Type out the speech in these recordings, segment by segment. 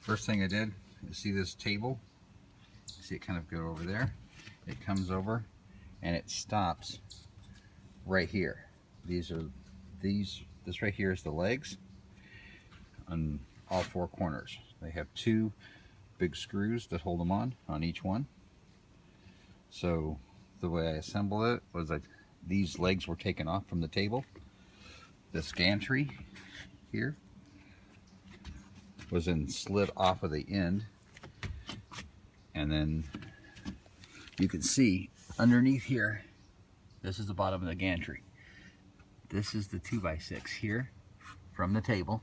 First thing I did is see this table. See it kind of go over there. It comes over and it stops right here. This right here is the legs on all four corners. They have two big screws that hold them on each one. So the way I assembled it was like these legs were taken off from the table. This gantry here was then slid off of the end, and then you can see underneath here, this is the bottom of the gantry. This is the 2x6 here from the table,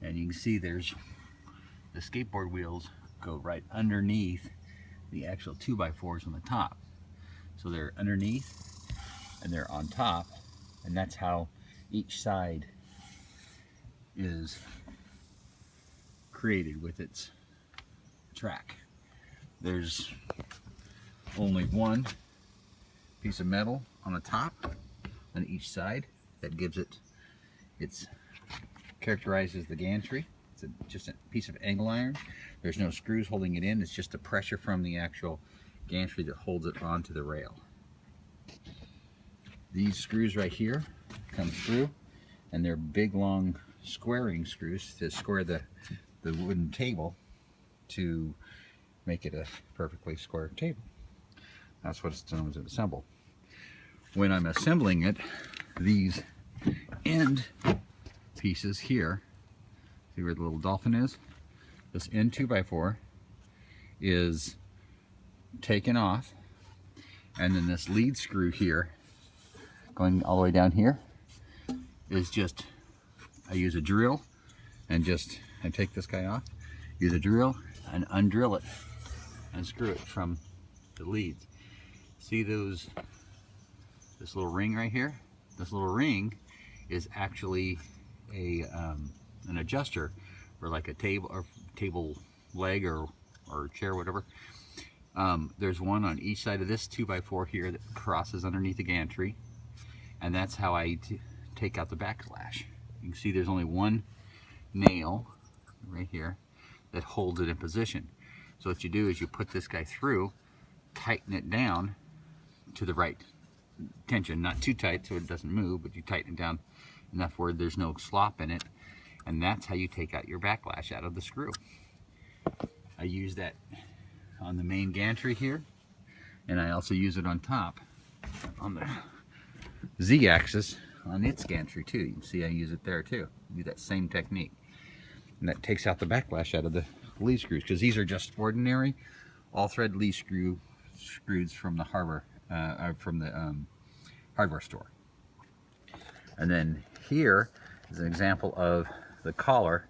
and you can see there's the skateboard wheels go right underneath the actual 2x4s on the top. So they're underneath and they're on top, and that's how each side is created with its track. There's only one piece of metal on the top on each side that gives it characterizes the gantry. It's just a piece of angle iron. There's no screws holding it in. It's just the pressure from the actual gantry that holds it onto the rail. These screws right here come through, and they're big long squaring screws to square the wooden table to make it a perfectly square table. That's what it's done to assemble. When I'm assembling it, these end pieces here, see where the little dolphin is? This end 2x4 is taken off, and then this lead screw here going all the way down here is just, I use a drill and I take this guy off, use a drill and undrill it and screw it from the leads. See this little ring right here? This little ring is actually an adjuster for like a table leg or chair, whatever. There's one on each side of this 2x4 here that crosses underneath the gantry, and that's how I take out the backslash. You can see there's only one nail right here that holds it in position. So what you do is you put this guy through, tighten it down to the right tension, not too tight so it doesn't move, but you tighten it down enough where there's no slop in it, and that's how you take out your backlash out of the screw. I use that on the main gantry here, and I also use it on top on the Z-axis on its gantry too. You can see I use it there too. Do that same technique, and that takes out the backlash out of the lead screws, because these are just ordinary all-thread lead screws from the hardware store. And then here is an example of the collar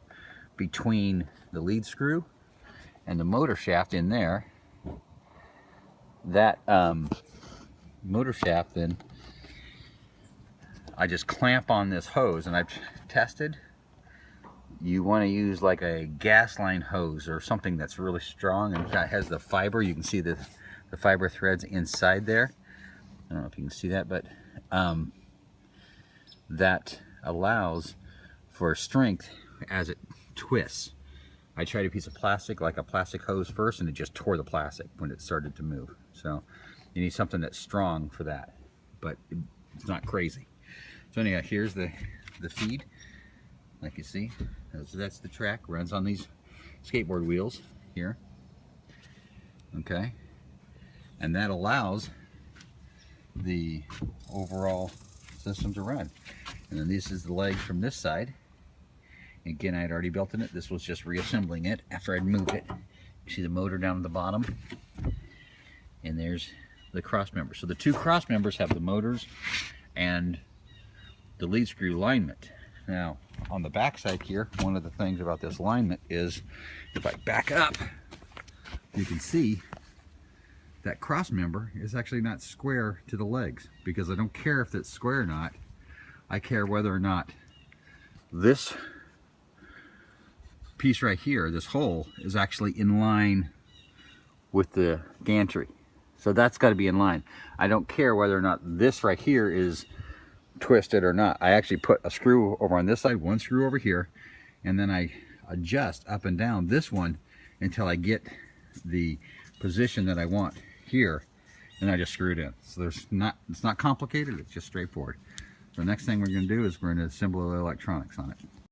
between the lead screw and the motor shaft in there. That motor shaft, then I just clamp on this hose, and I've tested. You want to use like a gas line hose or something that's really strong and has the fiber. You can see the fiber threads inside there. I don't know if you can see that, but that allows for strength as it twists. I tried a piece of plastic, like a plastic hose first, and it just tore the plastic when it started to move. So you need something that's strong for that, but it's not crazy. So anyhow, here's the feed. Like you see, that's the track, runs on these skateboard wheels here. Okay, and that allows the overall system to run. And then this is the leg from this side. Again, I had already built in it. This was just reassembling it after I'd moved it. You see the motor down at the bottom, and there's the cross member. So the two cross members have the motors and the lead screw alignment. Now, on the back side here, one of the things about this alignment is, if I back up, you can see that cross member is actually not square to the legs, because I don't care if it's square or not. I care whether or not this piece right here, this hole, is actually in line with the gantry. So that's got to be in line. I don't care whether or not this right here is twisted or not. I actually put a screw over on this side, one screw over here, and then I adjust up and down this one until I get the position that I want here, and I just screw it in. So it's not complicated, it's just straightforward. So the next thing we're going to do is we're going to assemble the electronics on it.